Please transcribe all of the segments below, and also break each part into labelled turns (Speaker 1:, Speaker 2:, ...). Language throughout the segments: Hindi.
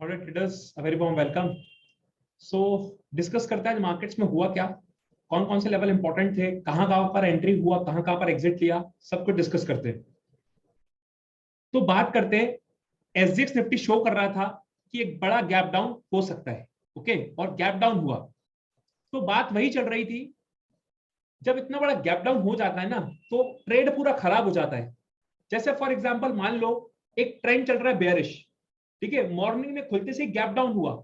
Speaker 1: Alright traders, a very warm welcome. So discuss करते हैं आज मार्केट्स में हुआ क्या, कौन कौन से लेवल इंपॉर्टेंट थे, कहां कहां पर एंट्री हुआ, कहां कहां पर एग्जिट लिया, सब कुछ डिस्कस करते हैं। तो बात करते हैं, एसजीएक्स निफ्टी शो कर रहा था कि एक बड़ा गैप डाउन हो सकता है। ओके, और गैप डाउन हुआ। तो बात वही चल रही थी, जब इतना बड़ा गैप डाउन हो जाता है ना तो ट्रेड पूरा खराब हो जाता है। जैसे फॉर एग्जांपल मान लो एक ट्रेंड चल रहा है बेयरिश, ठीक है, मॉर्निंग में खुलते से गैप डाउन हुआ,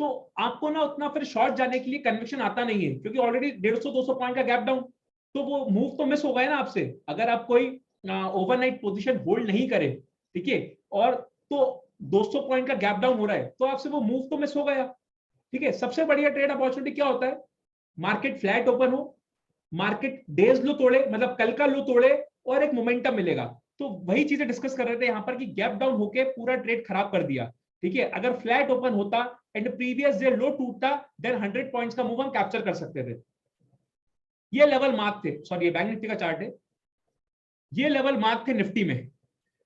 Speaker 1: तो आपको ना उतना फिर शॉर्ट जाने के लिए कन्विक्शन आता नहीं है, क्योंकि ऑलरेडी 150-200 पॉइंट का गैप डाउन, तो वो मूव तो मिस हो गया ना आपसे। अगर आप कोई ओवरनाइट पोजीशन होल्ड नहीं करे, ठीक है, और तो 200 पॉइंट का गैप डाउन हो रहा है, तो आपसे वो मूव तो मिस हो गया। ठीक है, सबसे बढ़िया ट्रेड अपॉर्चुनिटी क्या होता है? मार्केट फ्लैट ओपन हो, मार्केट डेज लो तोड़े, मतलब कल का लो तोड़े, और एक मोमेंटम मिलेगा। तो वही चीजें डिस्कस कर रहे थे यहाँ पर कि गैप डाउन होके पूरा ट्रेड खराब कर दिया। ठीक है, अगर फ्लैट ओपन होता एंड प्रीवियस डे लो टूटता, देन 100 पॉइंट्स का मूव हम कैप्चर कर सकते थे। ये लेवल मार्क थे, सॉरी ये बैंक निफ्टी का चार्ट है, ये लेवल मार्क थे निफ्टी में।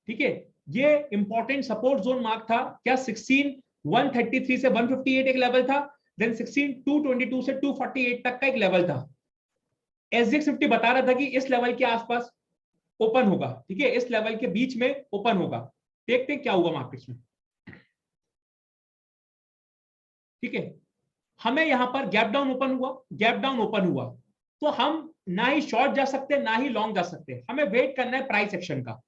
Speaker 1: ठीक है, ये इंपॉर्टेंट सपोर्ट जोन मार्क था क्या? 16,133 से 158 एक लेवल था, देन 16,222 से 248 तक का एक लेवल था। एसजीएक्स निफ्टी बता रहा था कि इस लेवल के आसपास ओपन होगा, ठीक है, इस लेवल के बीच में ओपन होगा। देखते हैं क्या हुआ मार्केट्स में। ठीक है, हमें यहां पर गैप डाउन ओपन हुआ, गैप डाउन ओपन हुआ, तो हम ना ही शॉर्ट जा सकते ना ही लॉन्ग जा सकते, हमें वेट करना है प्राइस एक्शन का।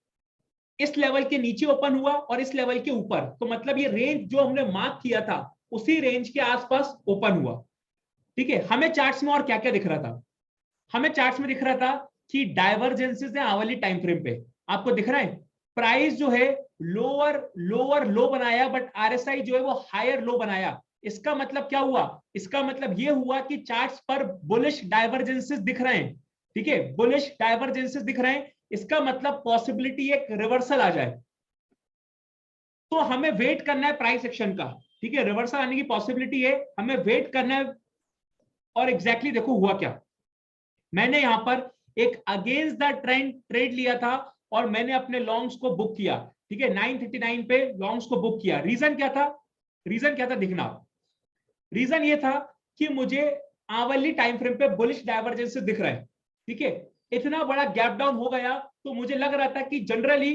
Speaker 1: इस लेवल के नीचे ओपन हुआ और इस लेवल के ऊपर, तो मतलब ये रेंज जो हमने मार्क किया था उसी रेंज के आसपास ओपन हुआ। ठीक है, हमें चार्ट्स में और क्या क्या दिख रहा था? हमें चार्ट्स में दिख रहा था कि डाइवर्जेंसेस है आवली टाइम फ्रेम पे, आपको दिख रहा है प्राइस जो है लोअर लोअर लो बनाया, बट आरएसआई जो है वो हायर लो बनाया। इसका मतलब क्या हुआ? इसका मतलब ये हुआ कि चार्ट्स पर बुलिश डाइवर्जेंसेस दिख रहे हैं। ठीक है, बुलिश डाइवर्जेंसेस दिख रहे हैं, इसका मतलब पॉसिबिलिटी एक रिवर्सल आ जाए। तो हमें वेट करना है प्राइस एक्शन का। ठीक है, रिवर्सल आने की पॉसिबिलिटी है, हमें वेट करना है। और एग्जैक्टली देखो हुआ क्या, मैंने यहां पर एक अगेंस्ट द ट्रेंड ट्रेड लिया था और मैंने अपने लॉन्ग्स को बुक किया। ठीक है, 939 पे लॉन्ग्स को बुक किया। रीजन क्या था? रीजन क्या था दिखना, रीजन ये था कि मुझे आवली टाइम फ्रेम पे बुलिश डाइवर्जेंस दिख रहा है। ठीक है, इतना बड़ा गैप डाउन हो गया तो मुझे लग रहा था कि जनरली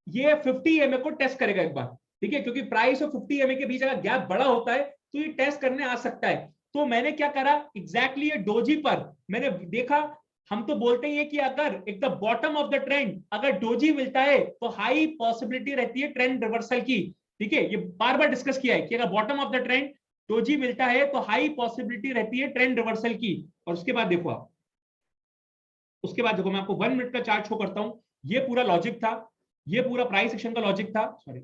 Speaker 1: ये 50 एमए को टेस्ट करेगा एक बार। ठीक है, क्योंकि प्राइस और 50 एमए के बीच अगर गैप बड़ा होता है तो ये टेस्ट करने आ सकता है। तो मैंने क्या करा, एग्जैक्टली ये डोजी पर मैंने देखा। हम तो बोलते ही है कि अगर एक the bottom of the trend अगर डोजी मिलता है तो हाई पॉसिबिलिटी रहती है ट्रेंड रिवर्सल की। ठीक है, ये बार बार डिस्कस किया है कि अगर bottom of the trend doji मिलता है तो हाई पॉसिबिलिटी रहती है ट्रेंड रिवर्सल की। और उसके बाद देखो आप, उसके बाद देखो मैं आपको 1 मिनट का चार्ट शो करता हूं। ये पूरा लॉजिक था, ये पूरा प्राइस एक्शन का लॉजिक था। सॉरी,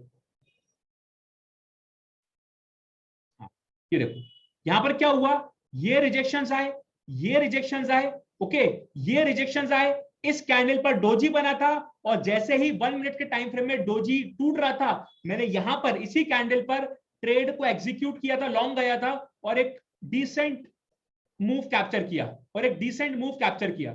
Speaker 1: हाँ, ये देखो यहां पर क्या हुआ, ये रिजेक्शंस आए, ये रिजेक्शंस आए। ओके, ये रिजेक्शंस आए, इस कैंडल पर डोजी बना था, और जैसे ही 1 मिनट के टाइम फ्रेम में डोजी टूट रहा था, मैंने यहां पर इसी कैंडल पर ट्रेड को एग्जीक्यूट किया था, लॉन्ग गया था और एक डिसेंट मूव कैप्चर किया, और एक डिसेंट मूव कैप्चर किया।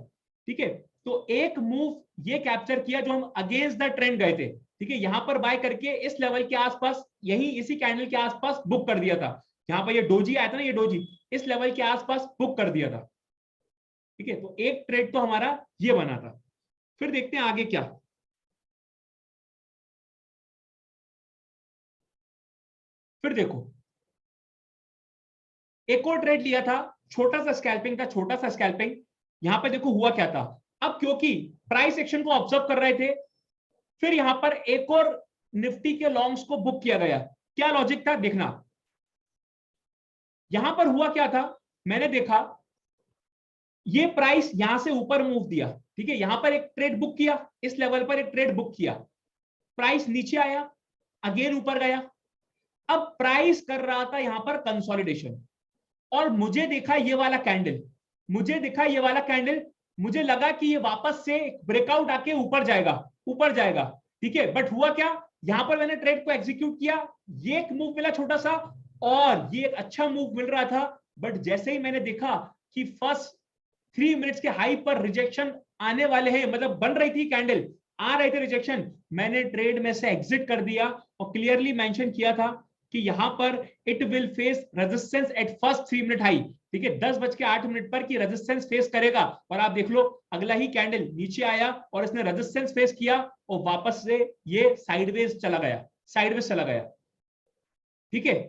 Speaker 1: ठीक है, तो एक मूव ये कैप्चर किया जो हम अगेंस्ट द ट्रेंड गए थे। ठीक है, यहां पर बाय करके इस लेवल के आसपास, यही इसी कैंडल के आसपास बुक कर दिया था। यहां पर ये डोजी आया था ना, ये डोजी इस लेवल के आसपास बुक कर दिया था। ठीक है, तो एक ट्रेड तो हमारा ये बना था। फिर देखते हैं आगे क्या। फिर देखो एक और ट्रेड लिया था, छोटा सा स्कैल्पिंग था, छोटा सा स्कैल्पिंग। यहां पे देखो हुआ क्या था, अब क्योंकि प्राइस एक्शन को ऑब्जर्व कर रहे थे, फिर यहां पर एक और निफ्टी के लॉन्ग्स को बुक किया गया। क्या लॉजिक था देखना, यहां पर हुआ क्या था, मैंने देखा ये प्राइस यहां से ऊपर मूव दिया। ठीक है, यहां पर एक ट्रेड बुक किया, इस लेवल पर एक ट्रेड बुक किया, प्राइस नीचे आया, अगेन ऊपर गया। अब प्राइस कर रहा था यहां पर कंसोलिडेशन, और मुझे देखा ये वाला कैंडल, मुझे दिखा ये वाला कैंडल, मुझे लगा कि ये वापस से ब्रेकआउट आके ऊपर जाएगा, ऊपर जाएगा। ठीक है, बट हुआ क्या, यहां पर मैंने ट्रेड को एग्जीक्यूट किया, ये एक मूव मिला छोटा सा, और ये एक अच्छा मूव मिल रहा था। बट जैसे ही मैंने देखा कि फर्स्ट 3 मिनट्स के हाई पर रिजेक्शन आने वाले हैं, मतलब बन रही थी कैंडल, आ रहे थे रिजेक्शन, मैंने ट्रेड में से एग्जिट कर दिया और क्लियरली मेंशन किया था कि यहां पर it will face resistance at first 3 minute high, ठीक है, 10:08 पर की रेजिस्टेंस फेस करेगा। और आप देख लो अगला ही कैंडल नीचे आया और इसने रेजिस्टेंस फेस किया और वापस से ये साइडवेज चला गया, साइडवेज चला गया, ठीक है।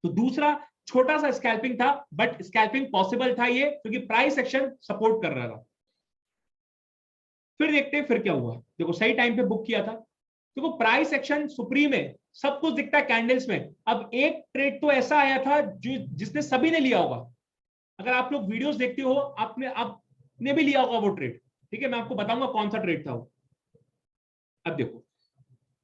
Speaker 1: तो दूसरा छोटा सा स्कैल्पिंग था, बट स्कैल्पिंग पॉसिबल था ये क्योंकि प्राइस एक्शन सपोर्ट कर रहा था। फिर देखते हैं फिर क्या हुआ। देखो सही टाइम पे बुक किया था। देखो प्राइस एक्शन सुप्रीम है, सब कुछ दिखता है कैंडल्स में। अब एक ट्रेड तो ऐसा आया था जो जिसने सभी ने लिया होगा, अगर आप लोग वीडियोस देखते हो आपने भी लिया होगा वो ट्रेड, ठीक है। मैं आपको बताऊंगा कौन सा ट्रेड था वो। अब देखो,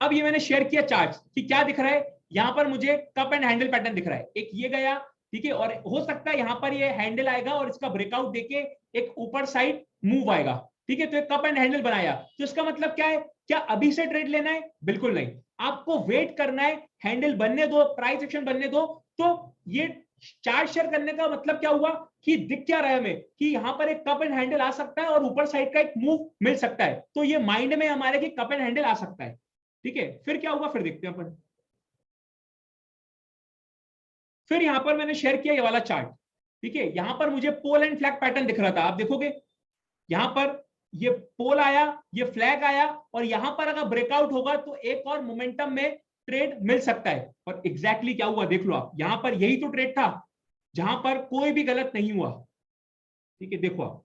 Speaker 1: अब ये मैंने शेयर किया चार्ट कि क्या दिख रहा है। यहां पर मुझे कप एंड हैंडल पैटर्न दिख रहा है, एक ये गया, ठीक है, और हो सकता है यहां पर ये हैंडल आएगा और इसका ब्रेकआउट देके एक ऊपर साइड मूव आएगा, ठीक है। तो एक कप एंड हैंडल बनाया, तो इसका मतलब क्या है, क्या अभी से ट्रेड लेना है? बिल्कुल नहीं, आपको वेट करना है, हैंडल बनने दो, प्राइस एक्शन बनने दो। तो ये चार्ट शेयर करने का मतलब क्या हुआ कि दिख क्या रहा है हमें कि यहां पर एक कप एंड हैंडल आ सकता है और ऊपर साइड का एक मूव मिल सकता है। तो ये माइंड में हमारे कि कप एंड हैंडल आ सकता है, ठीक है। फिर क्या हुआ, फिर देखते हैं अपन। फिर यहां पर मैंने शेयर किया ये वाला चार्ट, ठीक है। यहां पर मुझे पोल एंड फ्लैग पैटर्न दिख रहा था, आप देखोगे यहां पर ये पोल आया, ये फ्लैग आया, और यहां पर अगर ब्रेकआउट होगा तो एक और मोमेंटम में ट्रेड मिल सकता है। और एग्जैक्टली क्या हुआ देख लो आप, यहां पर यही तो ट्रेड था जहां पर कोई भी गलत नहीं हुआ, ठीक है। देखो आप,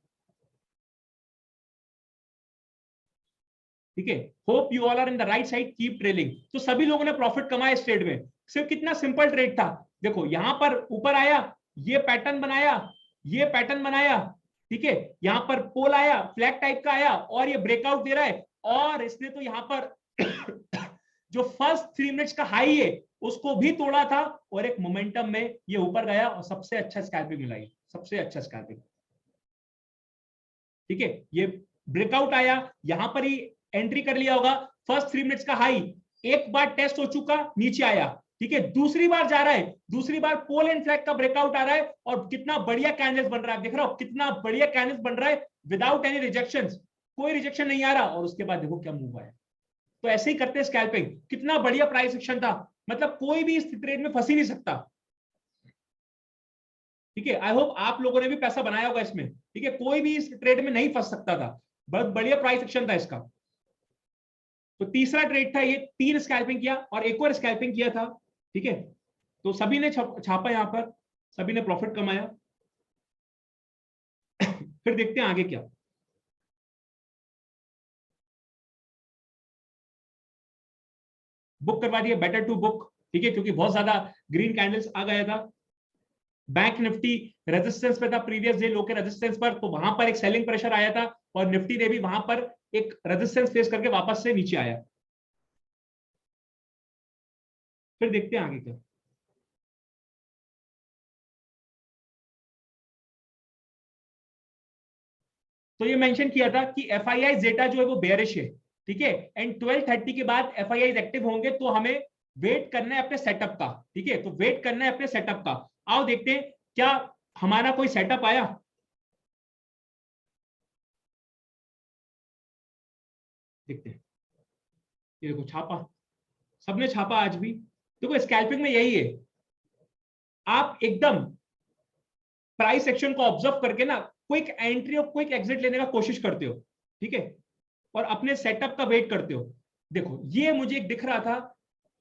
Speaker 1: ठीक है, hope you all are in the right side, keep trailing. तो सभी लोगों ने प्रॉफिट कमाया इस ट्रेड में। सिर्फ कितना सिंपल ट्रेड था, देखो यहां पर ऊपर आया, ये पैटर्न बनाया, ये पैटर्न बनाया, ठीक है। यहां पर पोल आया, फ्लैग टाइप का आया, और ये ब्रेकआउट दे रहा है, और इसने तो यहां पर जो फर्स्ट 3 मिनट्स का हाई है उसको भी तोड़ा था, और एक मोमेंटम में ये ऊपर गया और सबसे अच्छा स्कैल्पिंग मिला, सबसे अच्छा स्कैल्पिंग, ठीक है। ये ब्रेकआउट आया, यहां पर ही एंट्री कर लिया होगा, फर्स्ट 3 मिनट्स का हाई एक बार टेस्ट हो चुका, नीचे आया, ठीक है। दूसरी बार जा रहा है, दूसरी बार पोल एंड फ्लैग का ब्रेकआउट आ रहा है, और कितना बढ़िया कैंडल्स बन रहा है, देख रहा हो कितना बढ़िया कैंडल्स बन रहा है विदाउट एनी रिजेक्शंस, कोई रिजेक्शन नहीं आ रहा, और उसके बाद देखो क्या मूव आया। तो ऐसे ही करते हैं स्कैल्पिंग, कितना बढ़िया प्राइस एक्शन था, मतलब कोई भी इस ट्रेड में फंस ही नहीं सकता, ठीक है। आई होप आप लोगों ने भी पैसा बनाया होगा इसमें, ठीक है, कोई भी इस ट्रेड में नहीं फंस सकता था, बहुत बढ़िया प्राइस एक्शन था इसका। तो तीसरा ट्रेड था ये, 3 स्कैल्पिंग किया और एक और स्कैल्पिंग किया था, ठीक है। तो सभी ने छापा यहां पर, सभी ने प्रॉफिट कमाया। फिर देखते हैं आगे क्या। बुक करवा दिया, बेटर टू बुक, ठीक है, क्योंकि बहुत ज्यादा ग्रीन कैंडल्स आ गया था। बैंक निफ्टी रेजिस्टेंस पे था प्रीवियस डे लो के रेजिस्टेंस पर, तो वहां पर एक सेलिंग प्रेशर आया था, और निफ्टी ने भी वहां पर एक रेजिस्टेंस फेस करके वापस से नीचे आया। फिर देखते हैं आगे क्या। तो ये मेंशन किया था कि एफ आई आई जेटा जो है वो बेयरिश है, ठीक है, एंड 12:30 के बाद एफ आई आई एक्टिव होंगे, तो हमें वेट करना है अपने सेटअप का, ठीक है। तो वेट करना है अपने सेटअप का। आओ देखते हैं क्या हमारा कोई सेटअप आया। देखते हैं, ये देखो छापा, सबने छापा आज भी। देखो स्कैल्पिंग में यही है, आप एकदम प्राइस एक्शन को ऑब्जर्व करके ना क्विक एंट्री और क्विक एग्जिट लेने का कोशिश करते हो, ठीक है, और अपने सेटअप का वेट करते हो। देखो ये मुझे एक दिख रहा था,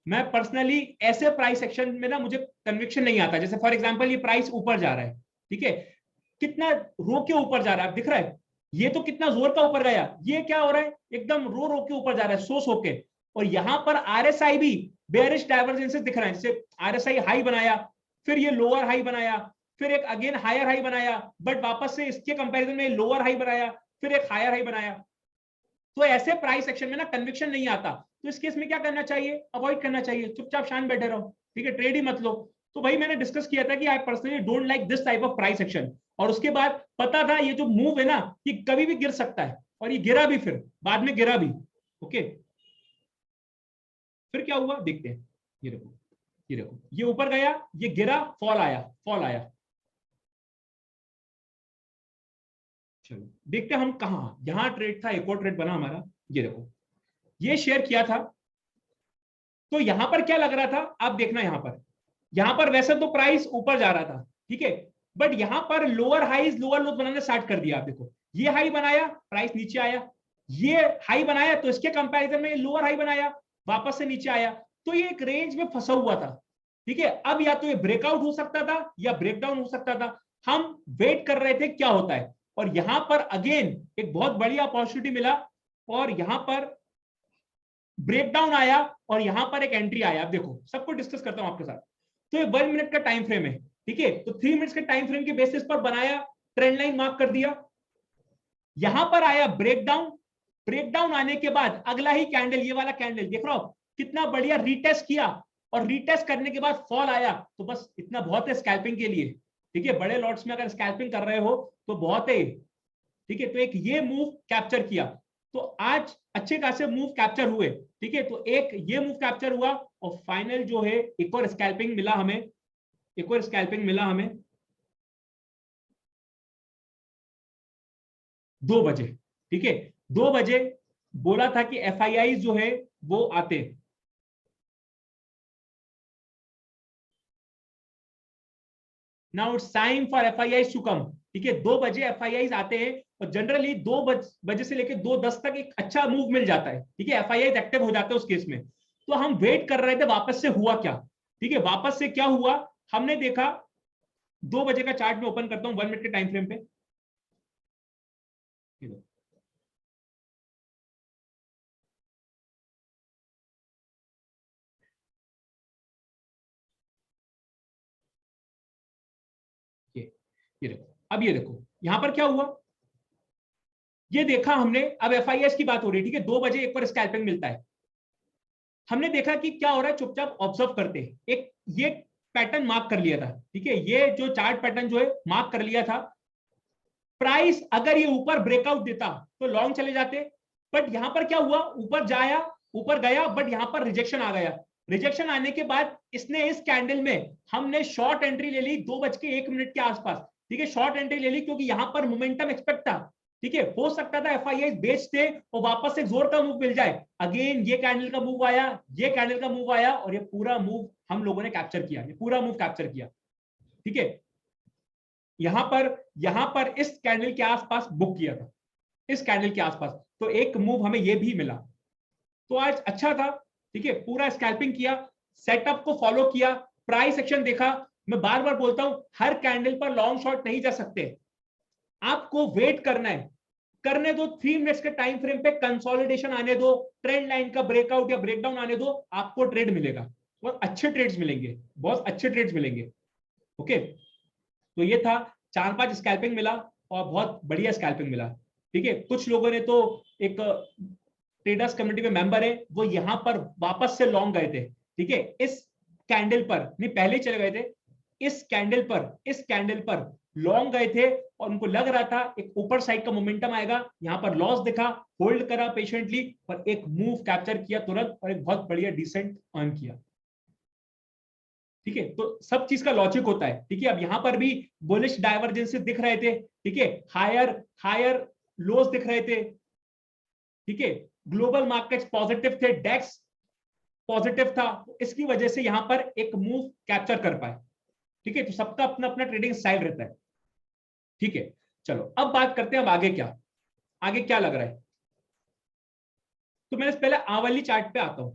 Speaker 1: मैं पर्सनली ऐसे प्राइस एक्शन में ना मुझे कन्विक्शन नहीं आता। जैसे फॉर एग्जांपल ये प्राइस ऊपर जा रहा है, ठीक है, कितना रो के ऊपर जा रहा है, दिख रहा है, ये तो कितना जोर का ऊपर गया, ये क्या हो रहा है, एकदम रो रो के ऊपर जा रहा है, सो सो के। और यहां पर आरएसआई भी बेयरिश डाइवर्जेंसेस दिख रहे हैं, जैसे आरएसआई हाई बनाया, फिर ये लोअर हाई बनाया, फिर एक अगेन हायर हाई बनाया, बट वापस से इसके कंपैरिजन में लोअर हाई बनाया, फिर एक हायर हाई बनाया। तो ऐसे प्राइस एक्शन में ना कन्विक्शन नहीं आता, तो इस केस में क्या करना चाहिए, अवॉइड करना चाहिए, चुपचाप शांत बैठे रहो, ठीक है, ट्रेड ही मत लो। तो भाई मैंने डिस्कस किया था कि I personally don't like this type of price action, और उसके बाद पता था ये जो मूव है ना ये कभी भी गिर सकता है, और ये गिरा भी, फिर बाद में गिरा भी, ओके। फिर क्या हुआ देखते हैं, ये देखो, ये देखो, ये ऊपर गया, ये गिरा, फॉल आया, फॉल आया। चलो देखते हैं हम कहा, यहां ट्रेड था, एक और ट्रेड बना हमारा, ये देखो, ये शेयर किया था, तो यहां पर क्या लग रहा था, आप देखना यहां पर वैसे तो प्राइस ऊपर जा रहा था, ठीक है, बट यहां पर लोअर हाईज लोअर लोज बनाना स्टार्ट कर दिया। आप देखो ये हाई बनाया, प्राइस नीचे आया, ये हाई बनाया तो इसके कंपैरिजन में लोअर हाई बनाया, वापस से नीचे आया, तो ये एक रेंज में फंसा हुआ था, ठीक है। अब या तो ये ब्रेकआउट हो सकता था या ब्रेकडाउन हो सकता था, हम वेट कर रहे थे क्या होता है, और यहां पर अगेन एक बहुत बड़ी अपॉर्चुनिटी मिला, और यहां पर ब्रेकडाउन आया, और यहां पर एक एंट्री आया। आप देखो सबको डिस्कस करता हूं आपके साथ। तो ये 1 मिनट का टाइम फ्रेम है, ठीक है, तो 3 मिनट्स के टाइम फ्रेम के बेसिस पर बनाया, ट्रेंड लाइन मार्क कर दिया, यहां पर आया ब्रेकडाउन, ब्रेकडाउन आने के बाद अगला ही कैंडल, ये वाला कैंडल देख रहा हो कितना बढ़िया रीटेस्ट किया, और रीटेस्ट करने के बाद फॉल आया, तो बस इतना बहुत है स्कैल्पिंग के लिए, ठीक है। बड़े लॉट्स में अगर स्कैल्पिंग कर रहे हो तो बहुत है, ठीक है। तो एक ये मूव कैप्चर किया, तो आज अच्छे खासे मूव कैप्चर हुए, ठीक है। तो एक ये मूव कैप्चर हुआ, और फाइनल जो है एक और स्कैल्पिंग मिला हमें, एक और स्कैल्पिंग मिला हमें 2 बजे, ठीक है। 2 बजे बोला था कि एफआईआई जो है वो आते, now it's time for FII to come, ठीक है। 2 बजे एफआईआई आते हैं, और जनरली 2 बजे से लेकर 2:10 तक एक अच्छा मूव मिल जाता है, ठीक है, एफआईआई एक्टिव हो जाते हैं उस केस में। तो हम वेट कर रहे थे वापस से हुआ क्या, ठीक है, वापस से क्या हुआ हमने देखा। 2 बजे का चार्ट में ओपन करता हूं 1 मिनट के टाइम फ्रेम पे, ये देखो, अब ये देखो यहां पर क्या हुआ, ये देखा हमने। अब एफआईएस की बात हो रही है, ठीक है, 2 बजे एक बार स्कैल्पिंग मिलता है, हमने देखा कि क्या हो रहा है, चुपचाप ऑब्जर्व करते एक ये पैटर्न मार्क कर लिया था, ठीक है, ये जो चार्ट पैटर्न जो है मार्क कर लिया था। प्राइस अगर ये ऊपर ब्रेकआउट देता तो लॉन्ग चले जाते, बट यहां पर क्या हुआ, ऊपर जाया, ऊपर गया, बट यहां पर रिजेक्शन आ गया। रिजेक्शन आने के बाद इसने इस कैंडल में हमने शॉर्ट एंट्री ले ली 2:01 के आसपास, ठीक है, शॉर्ट एंट्री ले ली, क्योंकि यहां पर मोमेंटम एक्सपेक्ट था, ठीक है। हो सकता था एफआईआई बेचते और वापस से जोर का मूव मिल जाए। अगेन ये कैंडल का मूव आया, ये कैंडल का मूव आया, और ये पूरा मूव हम लोगों ने कैप्चर किया, ये पूरा मूव कैप्चर किया, ठीक है। यहां पर इस कैंडल के आसपास बुक किया था, इस कैंडल के आसपास, तो एक मूव हमें ये भी मिला, तो आज अच्छा था, ठीक है। पूरा स्कैल्पिंग किया, सेटअप को फॉलो किया, प्राइस एक्शन देखा। मैं बार बार बोलता हूं हर कैंडल पर लॉन्ग शॉट नहीं जा सकते, आपको वेट करना है, करने दो 3 मिनट्स के टाइम फ्रेम पे, कंसोलिडेशन आने दो, ट्रेंड लाइन का ब्रेकआउट या ब्रेकडाउन आने दो, आपको ट्रेड मिलेगा, बहुत अच्छे ट्रेड्स मिलेंगे, बहुत अच्छे ट्रेड्स मिलेंगे, ओके। तो ये था, 4-5 स्कैल्पिंग मिला, और बहुत बढ़िया स्कैल्पिंग मिला, ठीक है। कुछ लोगों ने तो, एक ट्रेडर्स कम्युनिटी में मेंबर है, वो यहां पर वापस से लॉन्ग गए थे, ठीक है, इस कैंडल पर नहीं, पहले ही चले गए थे, इस कैंडल पर लॉन्ग गए थे, और उनको लग रहा था एक ऊपर साइड का मोमेंटम आएगा, यहां पर लॉस दिखा, होल्ड करा पेशेंटली, और एक मूव कैप्चर किया तुरंत, और एक बहुत बढ़िया डिसेंट अर्न किया, ठीक है। तो सब चीज का लॉजिक होता है, ठीक है। अब यहां पर भी बुलिश डाइवर्जेंसेस दिख रहे थे, ठीक है, हायर हायर लोज दिख रहे थे, ठीक है, ग्लोबल मार्केट्स पॉजिटिव थे, डेक्स पॉजिटिव था, इसकी वजह से यहां पर एक मूव कैप्चर कर पाए, ठीक है। तो सबका अपना अपना ट्रेडिंग स्टाइल रहता है, ठीक है। चलो अब बात करते हैं, अब आगे क्या, आगे क्या लग रहा है। तो मैं पहले आवली चार्ट पे आता हूं,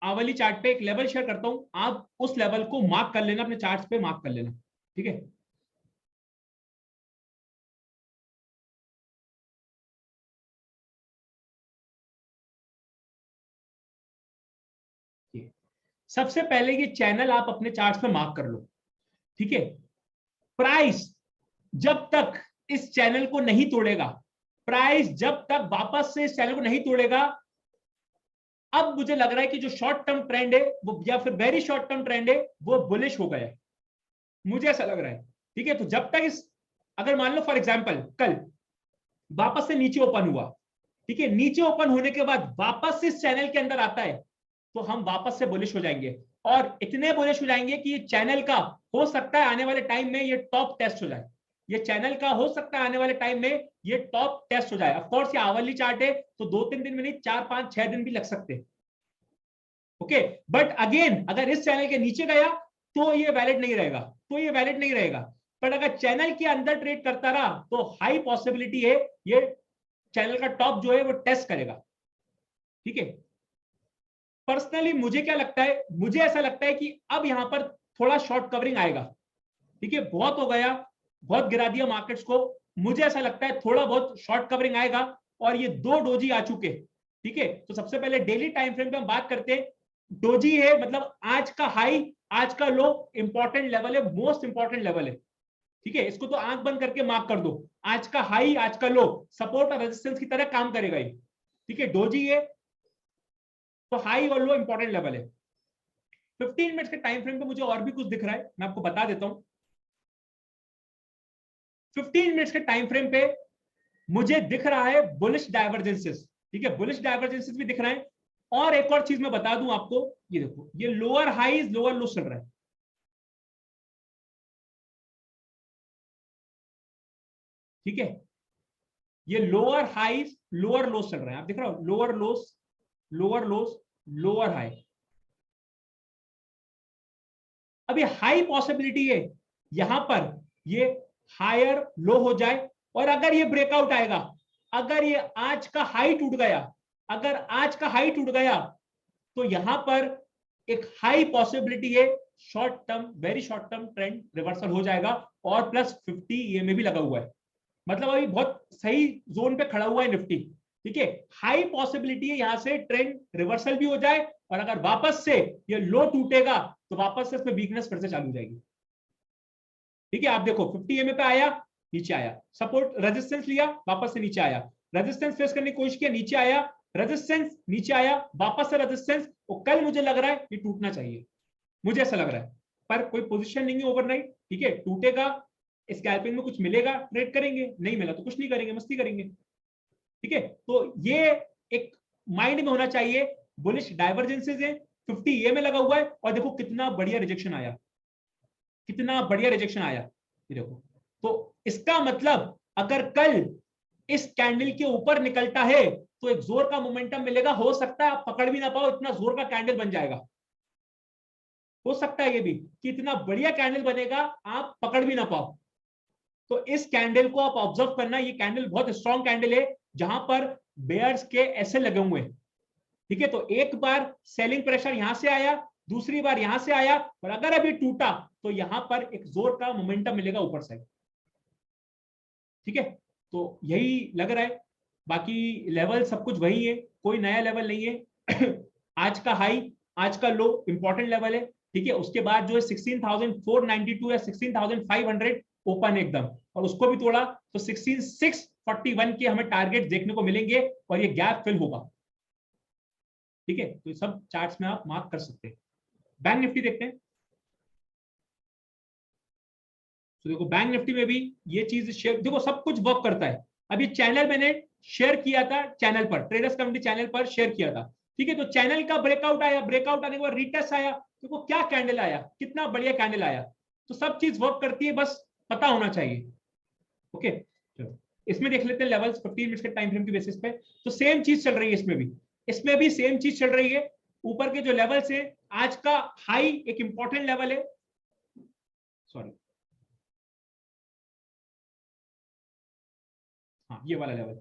Speaker 1: आवली चार्ट पे एक लेवल शेयर करता हूं, आप उस लेवल को मार्क कर लेना, अपने चार्ट पे मार्क कर लेना, ठीक है। सबसे पहले ये चैनल आप अपने चार्ट पे मार्क कर लो, ठीक है। प्राइस जब तक इस चैनल को नहीं तोड़ेगा, प्राइस जब तक वापस से इस चैनल को नहीं तोड़ेगा, अब मुझे लग रहा है कि जो शॉर्ट टर्म ट्रेंड है वो, या फिर वेरी शॉर्ट टर्म ट्रेंड है, वो बुलिश हो गया है, मुझे ऐसा लग रहा है, ठीक है। तो जब तक इस, अगर मान लो फॉर एग्जांपल कल वापस से नीचे ओपन हुआ, ठीक है, नीचे ओपन होने के बाद वापस से इस चैनल के अंदर आता है, तो हम वापस से बुलिश हो जाएंगे, और इतने बुलिश हो जाएंगे कि ये चैनल का हो सकता है आने वाले टाइम में ये टॉप टेस्ट हो जाए, ये चैनल का हो सकता है आने वाले टाइम में ये टॉप टेस्ट हो जाए। ऑफ कोर्स ये आवरली चार्ट है तो 2-3 दिन में नहीं, 4-5-6 दिन भी लग सकते हैं। ओके, बट अगेन अगर इस चैनल के नीचे गया तो ये वैलिड नहीं रहेगा, तो ये वैलिड नहीं रहेगा। पर अगर चैनल के अंदर ट्रेड करता रहा तो हाई पॉसिबिलिटी है ये चैनल का टॉप जो है वो टेस्ट करेगा। ठीक है, पर्सनली मुझे क्या लगता है, मुझे ऐसा लगता है कि अब यहां पर थोड़ा शॉर्ट कवरिंग आएगा। ठीक है, बहुत हो गया, बहुत गिरा दिया मार्केट्स को। मुझे ऐसा लगता है थोड़ा बहुत शॉर्ट कवरिंग आएगा और ये 2 डोजी आ चुके। ठीक है, तो सबसे पहले डेली टाइम फ्रेम पे हम बात करते हैं। डोजी है मतलब आज का हाई आज का लो इंपॉर्टेंट लेवल है, मोस्ट इंपॉर्टेंट लेवल है। ठीक है, इसको तो आंख बंद करके मार्क कर दो। आज का हाई आज का लो सपोर्ट और रेजिस्टेंस की तरह काम करेगा ये। ठीक है, डोजी है तो हाई और लो इंपॉर्टेंट लेवल है। 15 मिनट्स के टाइम फ्रेम पे मुझे और भी कुछ दिख रहा है, मैं आपको बता देता हूं। 15 मिनट्स के टाइम फ्रेम पे मुझे दिख रहा है बुलिश डाइवर्जेंसेस। ठीक है, बुलिश डाइवर्जेंसेस भी दिख रहे हैं। और एक और चीज मैं बता दूं आपको, ये देखो ये लोअर हाईज लोअर लो चल रहा है। ठीक है, ये लोअर हाईज लोअर लोस चल रहे हैं, आप देख रहे हो, lower loss lower loss lower high. अब ये हाई पॉसिबिलिटी है यहां पर ये हायर लो हो जाए। और अगर ये ब्रेकआउट आएगा, अगर ये आज का हाई टूट गया, अगर आज का हाई टूट गया तो यहां पर एक हाई पॉसिबिलिटी है short term, very short term trend reversal हो जाएगा। और +50 ईएमए भी लगा हुआ है, मतलब अभी बहुत सही जोन पे खड़ा हुआ है निफ्टी। ठीक है, हाई पॉसिबिलिटी है यहां से ट्रेंड रिवर्सल भी हो जाए और अगर वापस से ये लो टूटेगा तो वापस से इसमें वीकनेस फिर से चालू हो जाएगी। ठीक है, आप देखो 50 एमए पे आया, नीचे आया, सपोर्ट रेजिस्टेंस लिया, वापस से नीचे आया, रेजिस्टेंस फेस करने की कोशिश किया, नीचे आया, रेजिस्टेंस नीचे आया, वापस से रेजिस्टेंस। और कल मुझे लग रहा है ये टूटना चाहिए, मुझे ऐसा लग रहा है, पर कोई पोजीशन नहीं है ओवरनाइट। ठीक है, टूटेगा, स्कैल्पिंग में कुछ मिलेगा ट्रेड करेंगे, नहीं मिला तो कुछ नहीं करेंगे, मस्ती करेंगे। ठीक है, तो ये एक माइंड में होना चाहिए। बुलिश डाइवर्जेंसेस है, 50 ये में लगा हुआ है और देखो कितना बढ़िया रिजेक्शन आया, कितना बढ़िया रिजेक्शन आया, ये देखो। तो इसका मतलब अगर कल इस कैंडल के ऊपर निकलता है तो एक जोर का मोमेंटम मिलेगा। हो सकता है आप पकड़ भी ना पाओ, इतना जोर का कैंडल बन जाएगा। हो सकता है ये भी कि इतना बढ़िया कैंडल बनेगा आप पकड़ भी ना पाओ। तो इस कैंडल को आप ऑब्जर्व करना, ये कैंडल बहुत स्ट्रॉन्ग कैंडल है जहां पर बेयर्स के ऐसे लगे हुए हैं। ठीक है, तो एक बार सेलिंग प्रेशर यहां से आया, दूसरी बार यहां से आया, और अगर अभी टूटा तो यहां पर एक जोर का मोमेंटम मिलेगा ऊपर से। ठीक है, तो यही लग रहा है, बाकी लेवल सब कुछ वही है, कोई नया लेवल नहीं है। आज का हाई आज का लो इंपॉर्टेंट लेवल है। ठीक है, उसके बाद जो है 16,492 या 16,500 ओपन एकदम, और उसको भी तोड़ा तो 16,641 के हमें टारगेट देखने को मिलेंगे और ये गैप फिल होगा। ठीक है, तो ये सब चार्ट्स में आप मार्क कर सकते हैं। बैंक निफ्टी देखते हैं। तो देखो बैंक निफ्टी में भी ये चीज शेयर, देखो सब कुछ वर्क करता है। अब ये चैनल मैंने शेयर किया था, चैनल पर ट्रेडर्स कम्युनिटी चैनल पर शेयर किया था। ठीक है, तो चैनल का ब्रेकआउट आया, ब्रेकआउट आने के बाद रिटेस्ट आया, देखो क्या कैंडल आया, कितना बढ़िया कैंडल आया। तो सब चीज वर्क करती है, बस पता होना चाहिए। ओके, चलो इसमें देख लेते हैं लेवल्स 15 मिनट के टाइम फ्रेम की बेसिस पे। तो सेम चीज चल रही है इसमें भी सेम चीज चल रही है। ऊपर के जो लेवल्स है, आज का हाई एक इंपॉर्टेंट लेवल है, सॉरी हाँ ये वाला लेवल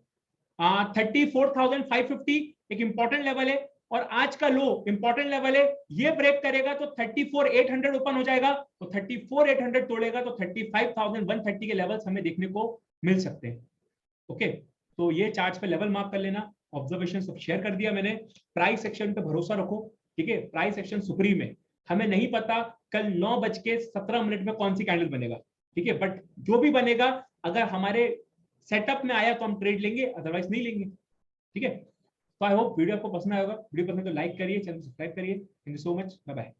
Speaker 1: 34,550 एक इंपॉर्टेंट लेवल है। और आज का लो इंपॉर्टेंट लेवल है, ये ब्रेक करेगा तो 34,800 ओपन हो जाएगा, तो 34,800 तोड़ेगा तो 35,130 के लेवल्स हमें देखने को मिल सकते हैं। ओके, तो ये चार्ट्स पे लेवल मार्क कर लेना, ऑब्जर्वेशन सब शेयर कर दिया मैंने। प्राइस सेक्शन पे भरोसा रखो। ठीक है, प्राइस सेक्शन सुप्रीम है, हमें नहीं पता कल 9:17 में कौन सी कैंडल बनेगा। ठीक है, बट जो भी बनेगा अगर हमारे सेटअप में आया तो हम ट्रेड लेंगे, अदरवाइज नहीं लेंगे। ठीक है, तो आई होप वीडियो आपको पसंद आएगा। वीडियो पसंद तो लाइक करिए, चैनल सब्सक्राइब करिए। Thank you so much, bye bye.